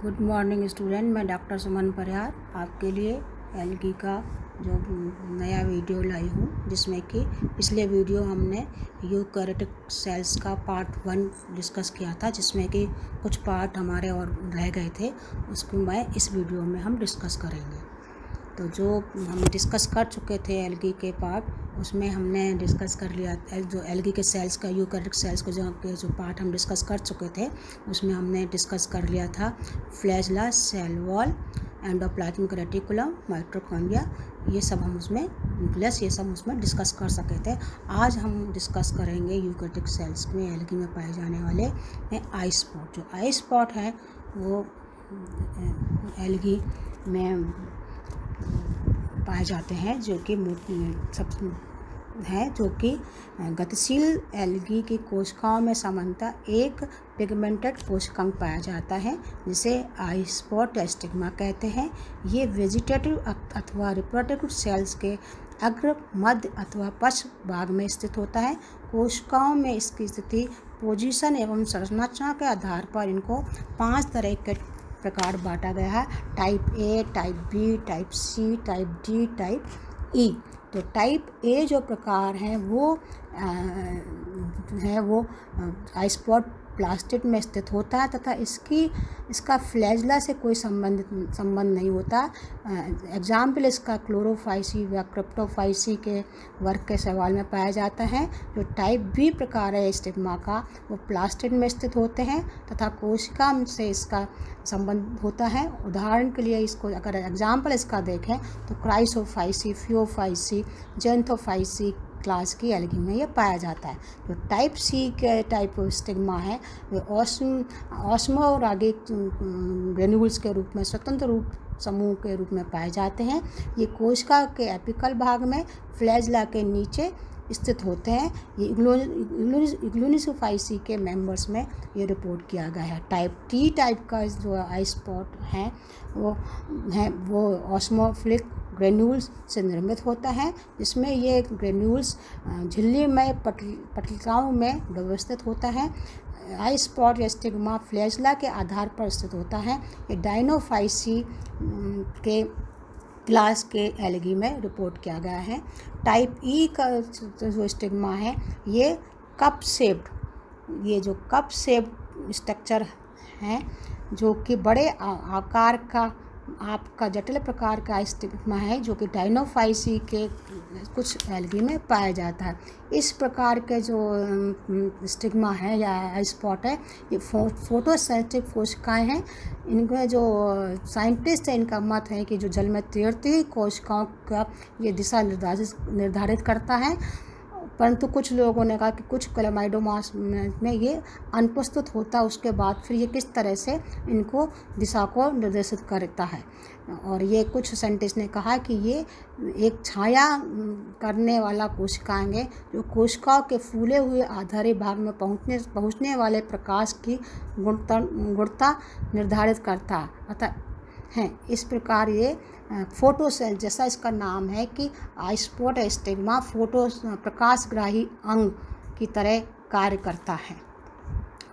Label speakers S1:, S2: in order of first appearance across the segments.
S1: Good morning student, मैं doctor सुमन परिहार आपके लिए एलगी का जो नया वीडियो लाई हूँ, जिसमें कि पिछले वीडियो हमने यूकैरियोटिक सेल्स का पार्ट 1 डिस्कस किया था, जिसमें कि कुछ पार्ट हमारे और रह गए थे। उसको मैं इस वीडियो में हम डिस्कस करेंगे। तो जो हम डिस्कस कर चुके थे एलगी के पार्ट, उसमें हमने डिस्कस कर लिया जो एलगी के सेल्स का यूकैरियोटिक सेल्स को जो पार्ट हम डिस्कस कर चुके थे, उसमें हमने डिस्कस कर लिया था flagella, cell wall, endoplasmic reticulum, mitochondria, ये सब हम उसमें न्यूक्लियस, ये सब उसमें डिस्कस कर सके थे। आज हम डिस्कस करेंगे यूकैरियोटिक सेल्स में एलगी में पाए जाने वाले आई स्पॉट। जो आई स्पॉट है वो एलगी में पाए जाते हैं, जो कि सब है, जो कि गतिशील एलगी की कोशिकाओं में सामान्यतः एक पिगमेंटेड कोशिकांग पाया जाता है, जिसे आई स्पॉट या स्टिग्मा कहते हैं। ये वेजिटेटिव अथवा रिप्रोडक्टिव सेल्स के अग्र, मध्य अथवा पश्च भाग में स्थित होता है। कोशिकाओं में इसकी स्थिति, पोजीशन एवं संरचना के आधार पर इनको 5 तरह के प्रकार बांटा गया है: type A, type B, type C, type D, type E. तो टाइप ए जो प्रकार है वो आई स्पॉट प्लास्टिड में स्थित होता है तथा इसका फ्लैजेला से कोई संबंध नहीं होता। एग्जाम्पल इसका क्लोरोफाइसी व क्रिप्टोफाइसी के वर्ग के सवाल में पाया जाता है। जो टाइप बी प्रकार है स्टिग्मा का, वो प्लास्टिड में स्थित होते हैं तथा कोशिका से इसका संबंध होता है। उदाहरण के लिए इसको अगर एग्जाम्पल इसका देखें तो क्राइसोफाइसी, फियोफाइसी, जेंथोफाइसी क्लास की एलगी में ये पाया जाता है। जो टाइप सी के टाइप स्टिग्मा है वे ऑस्मोरागिक ग्रेन्यूल्स के रूप में स्वतंत्र रूप समूह के रूप में पाए जाते हैं। ये कोशिका के एपिकल भाग में फ्लैजेला के नीचे स्थित होते हैं। ये इग्लूनिसोफाइसी के मेंबर्स में ये रिपोर्ट किया गया है। टाइप टी टाइप का जो आई स्पॉट है वो ऑस्मोफिलिक ग्रेन्यूल्स से निर्मित होता है, जिसमें ये ग्रेन्यूल्स झिल्लीमय पटलिकाओं में व्यवस्थित होता है। आई स्पॉट या स्टिग्मा फ्लैजेला के आधार पर स्थित होता है। ये डायनोफाइसी के क्लास के एलगी में रिपोर्ट किया गया है। टाइप ई का जो स्टिग्मा है ये कप शेप्ड स्ट्रक्चर है, जो कि बड़े आकार का आपका जटिल प्रकार का स्टिग्मा है, जो कि डायनोफाइसी के कुछ एलगी में पाया जाता है। इस प्रकार के जो स्टिग्मा है या आई स्पॉट है, ये फोटोसेंसिटिव कोशिकाएं हैं। इनके जो साइंटिस्ट हैं, इनका मत है कि जो जल में तैरती हुई कोशिकाओं का ये दिशा निर्धारित करता है, परंतु कुछ लोगों ने कहा कि कुछ क्लेमाइडोमास में ये अनुपस्थित होता है। उसके बाद फिर ये किस तरह से इनको दिशा को निर्देशित करता है। और ये कुछ साइंटिस्ट ने कहा कि ये एक छाया करने वाला कोशिकांग है, जो कोशिकाओं के फूले हुए आधारी भाग में पहुँचने वाले प्रकाश की गुणता निर्धारित करता है। इस प्रकार ये फोटोसेल, जैसा इसका नाम है कि आई स्पॉट स्टिग्मा प्रकाशग्राही अंग की तरह कार्य करता है।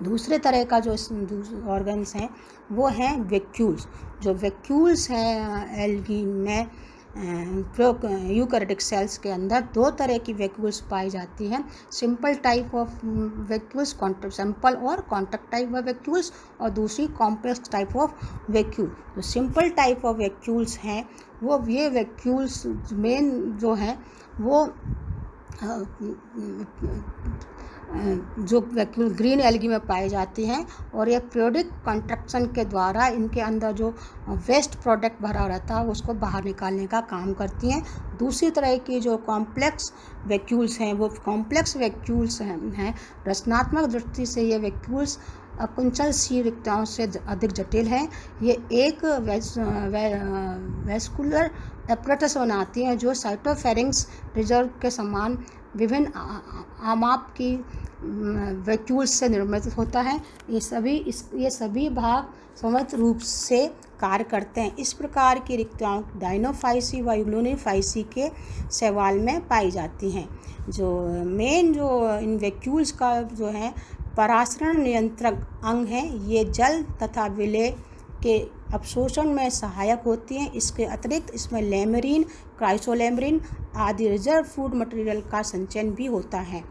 S1: दूसरे तरह का जो ऑर्गन्स हैं वो हैं वैक्यूल्स। जो वैक्यूल्स हैं एलगी में यूकैरियोटिक सेल्स के अंदर 2 तरह की वैक्यूल्स पाई जाती हैं: simple type of vacuoles, simple और कॉन्टैक्ट टाइप ऑफ वैक्यूल्स, और दूसरी कॉम्प्लेक्स टाइप ऑफ वैक्यूल। तो सिंपल टाइप ऑफ वैक्यूल्स हैं वो ये वैक्यूल्स मेन जो हैं वो जो वैक्यूल ग्रीन एलगी में पाई जाती हैं, और ये पीरियोडिक कंट्रैक्शन के द्वारा इनके अंदर जो वेस्ट प्रोडक्ट भरा रहता है उसको बाहर निकालने का काम करती हैं। दूसरी तरह की जो कॉम्प्लेक्स वैक्यूल्स हैं वो कॉम्प्लेक्स वैक्यूल्स हैं। रचनात्मक दृष्टि से ये वैक्यूल्स अकुंचल सी रिक्ताओं से अधिक जटिल हैं। ये एक वैस्कुलर एपरेटस बनाती हैं, जो साइटोफेरिंक्स रिजर्व के समान विभिन्न आमाप की वैक्यूल्स से निर्मित होता है। ये सभी भाग समर्थ रूप से कार्य करते हैं। इस प्रकार की रिक्ताएं डायनोफाइसी व यूग्लोनिफाइसी के शैवाल में पाई जाती हैं। जो मेन जो इन वैक्यूल्स का जो है परासरण नियंत्रक अंग है, ये जल तथा विलेय के अवशोषण में सहायक होती हैं। इसके अतिरिक्त इसमें लेमरीन, क्राइसोलेमरीन आदि रिजर्व फूड मटेरियल का संचयन भी होता है।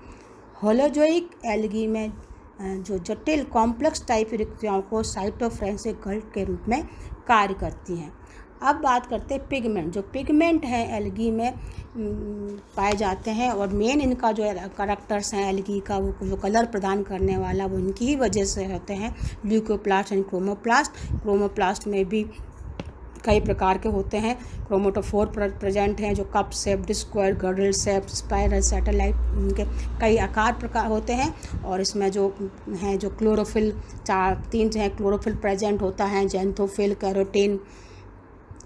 S1: होलोजोइक एल्गी में जो जटिल कॉम्प्लेक्स टाइप रिक्तियाओं को साइटोफ्रेंसिक घट के रूप में कार्य करती हैं। अब बात करते हैं पिगमेंट। जो पिगमेंट हैं एल्गी में पाए जाते हैं और मेन इनका जो करैक्टर्स हैं एल्गी का, वो जो कलर प्रदान करने वाला वो इनकी ही वजह से होते हैं, ल्यूकोप्लास्ट एंड क्रोमोप्लास्ट। क्रोमोप्लास्ट में भी कई प्रकार के होते हैं। क्रोमेटोफोर प्रेजेंट हैं जो cup shape, square, girdle shape, spiral, satellite, इनके कई आकार प्रकार होते हैं। और इसमें जो हैं जो क्लोरोफिल, तीन जो हैं क्लोरोफिल प्रेजेंट होता है, जेंथोफिल, कैरोटीन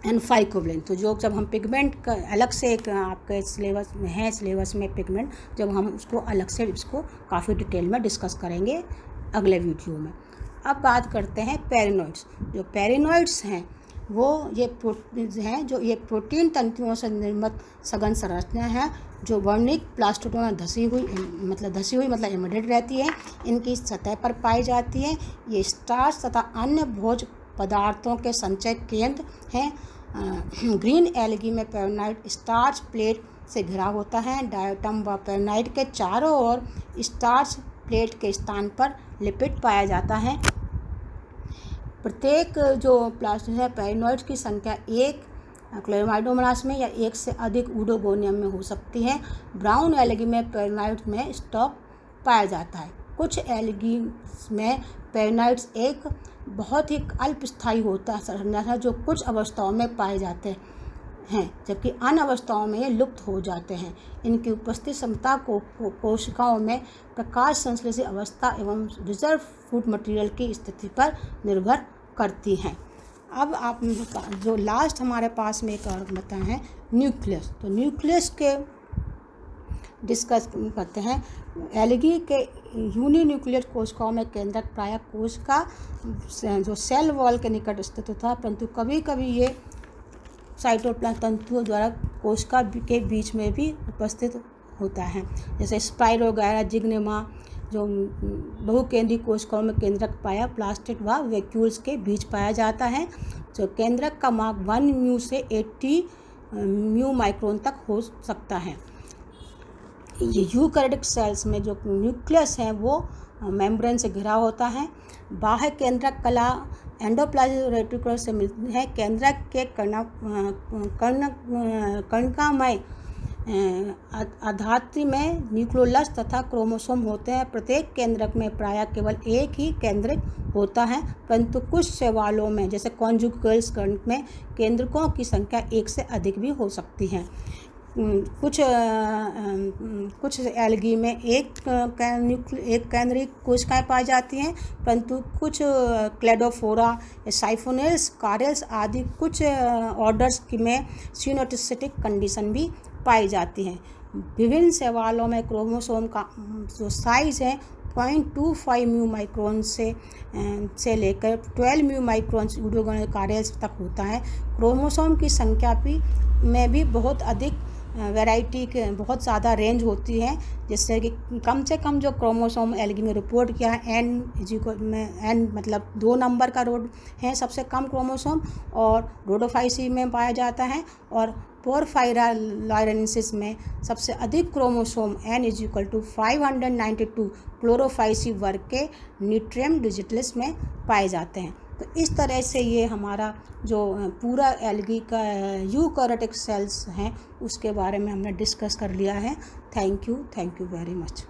S1: एंड फाइकोब्लिन। तो जो जब हम पिगमेंट का अलग से एक आपके सिलेबस में है, सिलेबस में पिगमेंट, जब हम उसको अलग से इसको काफ़ी डिटेल में डिस्कस करेंगे अगले वीडियो में। अब बात करते हैं पेरिनोइड्स। जो पेरिनोइड्स हैं वो ये प्रोटीन तंतुओं से निर्मित सघन संरचना है जो वर्णिक प्लास्टिडों में धसी हुई मतलब एम्बेडेड रहती है। इनकी सतह पर पाई जाती है। ये स्टार्च तथा अन्य भोज्य पदार्थों के संचय केंद्र हैं। ग्रीन एल्गी में पेरिनोइड स्टार्च प्लेट से घिरा होता है। डायटम व पेरिनोइड के चारों ओर स्टार्च प्लेट के स्थान पर लिपिड पाया जाता है। प्रत्येक जो प्लास्टिड है पेरिनोइड्स की संख्या एक क्लेमाइडोमोनास में या एक से अधिक ऊडोगोनियम में हो सकती है। ब्राउन एल्गी में पेरिनोइड्स में स्टॉक पाया जाता है। कुछ एल्गी में पेरिनोइड्स एक बहुत ही अल्पस्थायी होता है जो कुछ अवस्थाओं में पाए जाते हैं, जबकि अन्य अवस्थाओं में ये लुप्त हो जाते हैं। इनकी उपस्थिति क्षमता को कोशिकाओं में प्रकाश संश्लेषी अवस्था एवं रिजर्व फूड मटेरियल की स्थिति पर निर्भर करती हैं। अब आप जो लास्ट हमारे पास में एक और बताए हैं न्यूक्लियस। तो न्यूक्लियस के डिस्कस करते हैं। एल्गी के यूनिन्यूक्लियर कोशिकाओं में केंद्रक प्रायः कोशिका जो सेल वॉल के निकट स्थित होता है, परंतु कभी कभी ये साइटोप्लाज्म तंतुओं द्वारा कोशिका के बीच में भी उपस्थित होता है। जैसे स्पाइरोगैरा जिग्नेमा जो बहुकेंद्रीय कोशिकाओं में केंद्रक पाया प्लास्टिड व वैक्यूल्स के बीच पाया जाता है। जो केंद्रक का माप 1 म्यू से 80 म्यू माइक्रोन तक हो सकता है। ये यूकैरियोटिक सेल्स में जो न्यूक्लियस है वो मेम्ब्रेन से घिरा होता है। बाह्य केंद्रक कला एंडोप्लाज्मिक रेटिकुलम से मिलती है। केंद्रक के कणिकामय आधात्री में न्यूक्लियोलस तथा क्रोमोसोम होते हैं। प्रत्येक केंद्रक में प्रायः केवल एक ही केंद्रक होता है, परंतु कुछ शैवालों में जैसे कॉन्जुगेल्स में केंद्रकों की संख्या एक से अधिक भी हो सकती है। कुछ एल्गी में एक केंद्रिक कोशिकाएं पाई जाती हैं, परंतु कुछ क्लेडोफोरा, साइफोनेल्स, कारेल्स आदि कुछ ऑर्डर्स में सिनोटिसिटिक कंडीशन भी पाई जाती हैं। विभिन्न शैवालों में क्रोमोसोम का जो साइज़ है 0.25 म्यू माइक्रोन से लेकर 12 म्यू माइक्रोन यूडोगोनल कारेल्स तक होता है। क्रोमोसोम की संख्या में भी बहुत अधिक वैरायटी के बहुत ज़्यादा रेंज होती है, जिससे कि कम से कम जो क्रोमोसोम एल्गी में रिपोर्ट किया है एन मतलब 2 नंबर का रोड है सबसे कम क्रोमोसोम, और रोडोफाइसी में पाया जाता है, और पोरफायरालाइरेंसिस में सबसे अधिक क्रोमोसोम N=592 क्लोरोफाइसी वर्ग के न्यूट्रियम डिजिटलिस में पाए जाते हैं। तो इस तरह से ये हमारा जो पूरा एल्गी का यूकैरियोटिक सेल्स हैं उसके बारे में हमने डिस्कस कर लिया है। Thank you very much.